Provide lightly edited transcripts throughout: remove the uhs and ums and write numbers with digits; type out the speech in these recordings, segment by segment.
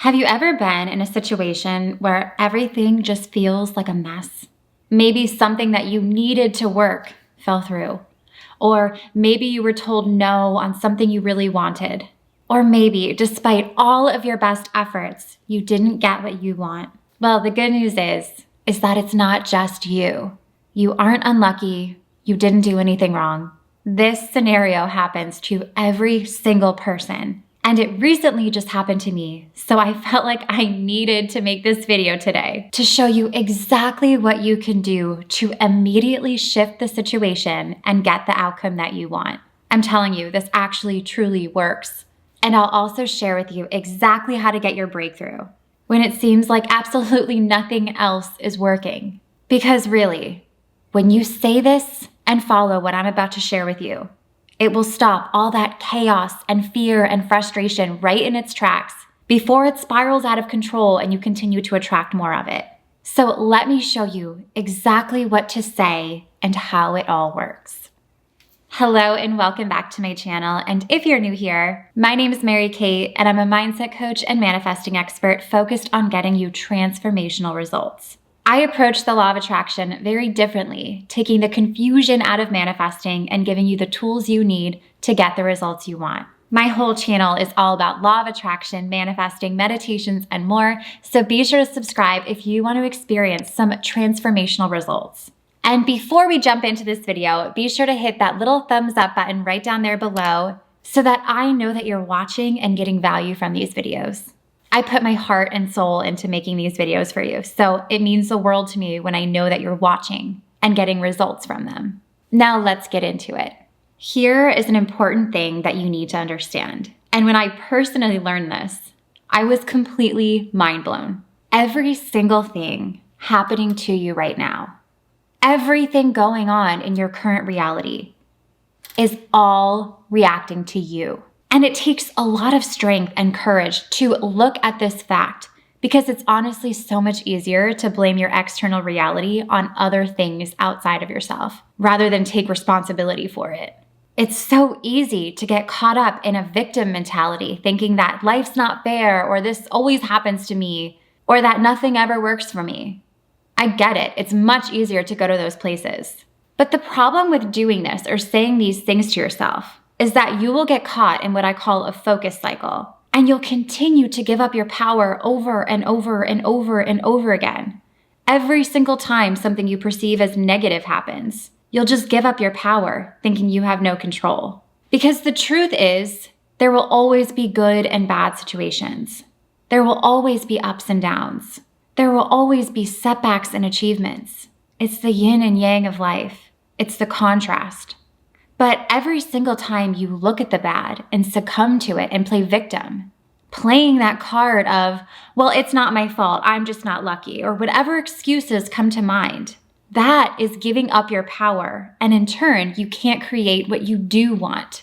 Have you ever been in a situation where everything just feels like a mess? Maybe something that you needed to work fell through. Or maybe you were told no on something you really wanted. Or maybe, despite all of your best efforts, you didn't get what you want. Well, the good news is that it's not just you. You aren't unlucky. You didn't do anything wrong. This scenario happens to every single person. And it recently just happened to me, so I felt like I needed to make this video today to show you exactly what you can do to immediately shift the situation and get the outcome that you want. I'm telling you, this actually truly works. And I'll also share with you exactly how to get your breakthrough when it seems like absolutely nothing else is working. Because really, when you say this and follow what I'm about to share with you, it will stop all that chaos and fear and frustration right in its tracks before it spirals out of control and you continue to attract more of it. So let me show you exactly what to say and how it all works. Hello and welcome back to my channel. And if you're new here, my name is Mary Kate and I'm a mindset coach and manifesting expert focused on getting you transformational results. I approach the law of attraction very differently, taking the confusion out of manifesting and giving you the tools you need to get the results you want. My whole channel is all about law of attraction, manifesting, meditations, and more, so be sure to subscribe if you want to experience some transformational results. And before we jump into this video, be sure to hit that little thumbs up button right down there below so that I know that you're watching and getting value from these videos. I put my heart and soul into making these videos for you, so it means the world to me when I know that you're watching and getting results from them. Now let's get into it. Here is an important thing that you need to understand. And when I personally learned this, I was completely mind blown. Every single thing happening to you right now, everything going on in your current reality is all reacting to you. And it takes a lot of strength and courage to look at this fact because it's honestly so much easier to blame your external reality on other things outside of yourself rather than take responsibility for it. It's so easy to get caught up in a victim mentality, thinking that life's not fair or this always happens to me or that nothing ever works for me. I get it. It's much easier to go to those places. But the problem with doing this or saying these things to yourself is that you will get caught in what I call a focus cycle, and you'll continue to give up your power over and over and over and over again. Every single time something you perceive as negative happens, you'll just give up your power, thinking you have no control. Because the truth is, there will always be good and bad situations. There will always be ups and downs. There will always be setbacks and achievements. It's the yin and yang of life. It's the contrast. But every single time you look at the bad and succumb to it and play victim, playing that card of, well, it's not my fault, I'm just not lucky, or whatever excuses come to mind, that is giving up your power. And in turn, you can't create what you do want.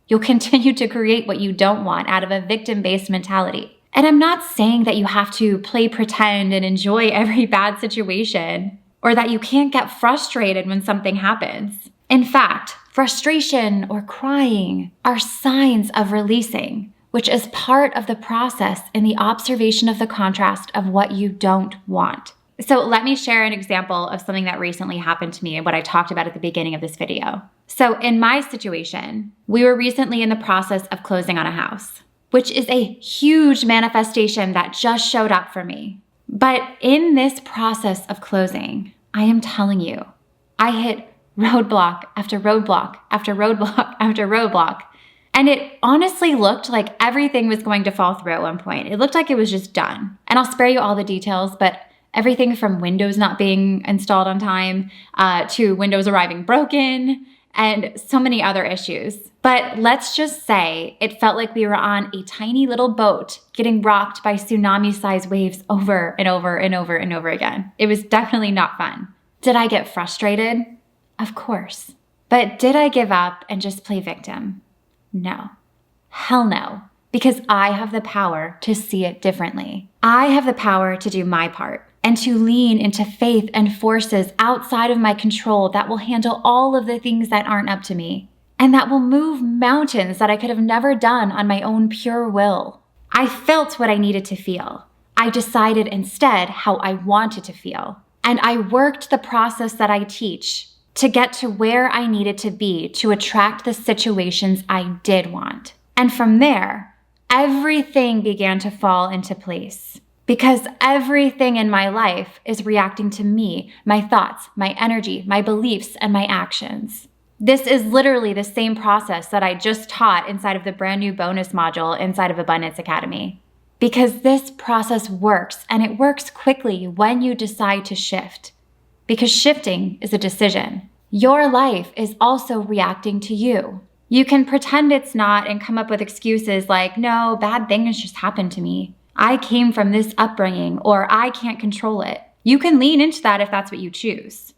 You'll continue to create what you don't want out of a victim-based mentality. And I'm not saying that you have to play pretend and enjoy every bad situation, or that you can't get frustrated when something happens. In fact, frustration or crying are signs of releasing, which is part of the process in the observation of the contrast of what you don't want. So let me share an example of something that recently happened to me and what I talked about at the beginning of this video. So in my situation, we were recently in the process of closing on a house, which is a huge manifestation that just showed up for me. But in this process of closing, I am telling you, I hit roadblock after roadblock after roadblock after roadblock. And it honestly looked like everything was going to fall through at one point. It looked like it was just done. And I'll spare you all the details, but everything from windows not being installed on time to windows arriving broken and so many other issues. But let's just say it felt like we were on a tiny little boat getting rocked by tsunami-sized waves over and over and over and over again. It was definitely not fun. Did I get frustrated? Of course. But did I give up and just play victim? No. Hell no. Because I have the power to see it differently. I have the power to do my part and to lean into faith and forces outside of my control that will handle all of the things that aren't up to me and that will move mountains that I could have never done on my own pure will. I felt what I needed to feel. I decided instead how I wanted to feel. And I worked the process that I teach to get to where I needed to be to attract the situations I did want. And from there, everything began to fall into place. Because everything in my life is reacting to me, my thoughts, my energy, my beliefs, and my actions. This is literally the same process that I just taught inside of the brand new bonus module inside of Abundance Academy. Because this process works, and it works quickly when you decide to shift. Because shifting is a decision. Your life is also reacting to you. You can pretend it's not and come up with excuses like, no, bad things just happened to me. I came from this upbringing, or I can't control it. You can lean into that if that's what you choose.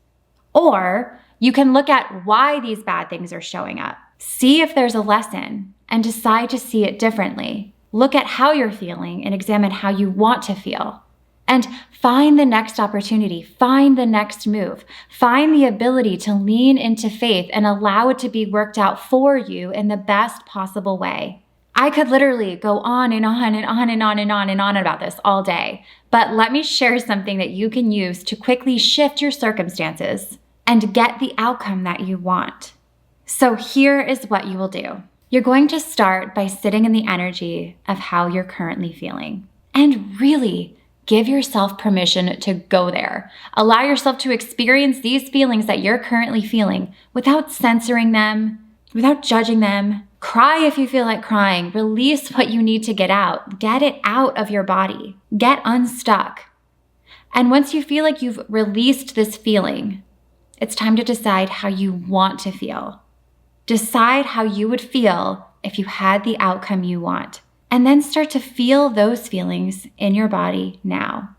Or you can look at why these bad things are showing up. See if there's a lesson and decide to see it differently. Look at how you're feeling and examine how you want to feel. And find the next opportunity, find the next move, find the ability to lean into faith and allow it to be worked out for you in the best possible way. I could literally go on and on and on and on and on and on about this all day, but let me share something that you can use to quickly shift your circumstances and get the outcome that you want. So here is what you will do. You're going to start by sitting in the energy of how you're currently feeling and really give yourself permission to go there. Allow yourself to experience these feelings that you're currently feeling without censoring them, without judging them. Cry if you feel like crying. Release what you need to get out. Get it out of your body. Get unstuck. And once you feel like you've released this feeling, it's time to decide how you want to feel. Decide how you would feel if you had the outcome you want. And then start to feel those feelings in your body now.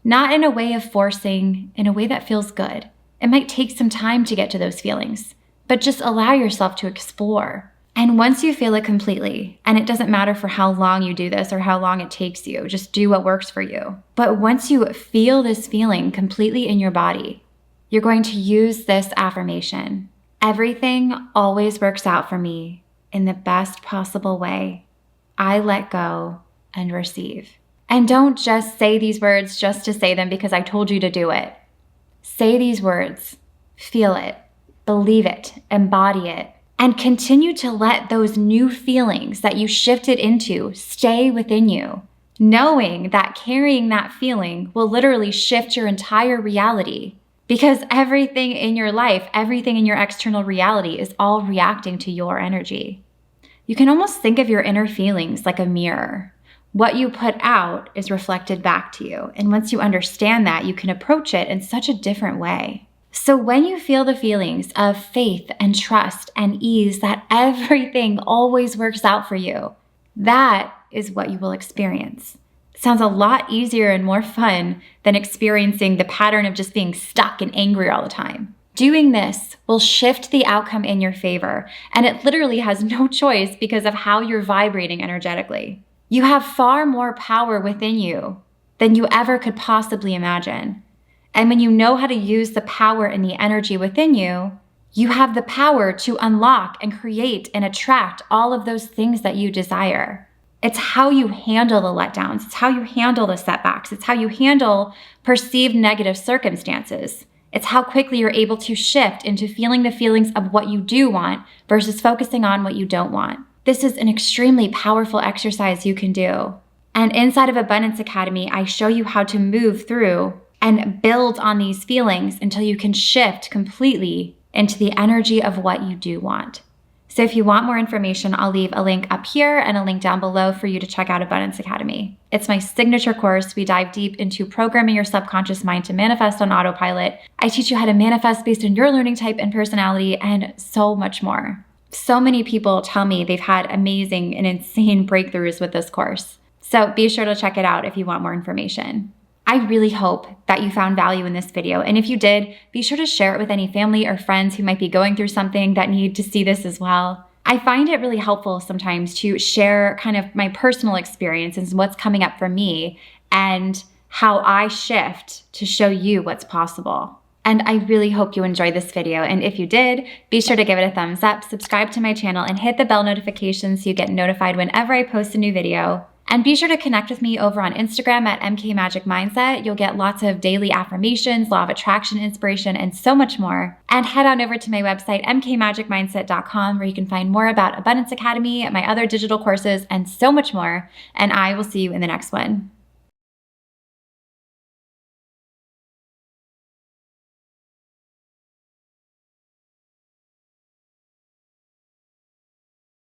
Not in a way of forcing, in a way that feels good. It might take some time to get to those feelings, but just allow yourself to explore. And once you feel it completely, and it doesn't matter for how long you do this or how long it takes you, just do what works for you. But once you feel this feeling completely in your body, you're going to use this affirmation. Everything always works out for me in the best possible way. I let go and receive. And don't just say these words just to say them because I told you to do it. Say these words, feel it, believe it, embody it, and continue to let those new feelings that you shifted into stay within you, knowing that carrying that feeling will literally shift your entire reality. Because everything in your life, everything in your external reality is all reacting to your energy. You can almost think of your inner feelings like a mirror. What you put out is reflected back to you. And once you understand that, you can approach it in such a different way. So when you feel the feelings of faith and trust and ease that everything always works out for you, that is what you will experience. It sounds a lot easier and more fun than experiencing the pattern of just being stuck and angry all the time. Doing this will shift the outcome in your favor, and it literally has no choice because of how you're vibrating energetically. You have far more power within you than you ever could possibly imagine. And when you know how to use the power and the energy within you, you have the power to unlock and create and attract all of those things that you desire. It's how you handle the letdowns. It's how you handle the setbacks. It's how you handle perceived negative circumstances. It's how quickly you're able to shift into feeling the feelings of what you do want versus focusing on what you don't want. This is an extremely powerful exercise you can do. And inside of Abundance Academy, I show you how to move through and build on these feelings until you can shift completely into the energy of what you do want. So if you want more information, I'll leave a link up here and a link down below for you to check out Abundance Academy. It's my signature course. We dive deep into programming your subconscious mind to manifest on autopilot. I teach you how to manifest based on your learning type and personality and so much more. So many people tell me they've had amazing and insane breakthroughs with this course. So be sure to check it out if you want more information. I really hope that you found value in this video. And if you did, be sure to share it with any family or friends who might be going through something that need to see this as well. I find it really helpful sometimes to share kind of my personal experiences and what's coming up for me and how I shift to show you what's possible. And I really hope you enjoyed this video. And if you did, be sure to give it a thumbs up, subscribe to my channel, and hit the bell notification so you get notified whenever I post a new video. And be sure to connect with me over on Instagram at MK Magic Mindset. You'll get lots of daily affirmations, law of attraction inspiration, and so much more. And head on over to my website, mkmagicmindset.com, where you can find more about Abundance Academy, my other digital courses, and so much more. And I will see you in the next one.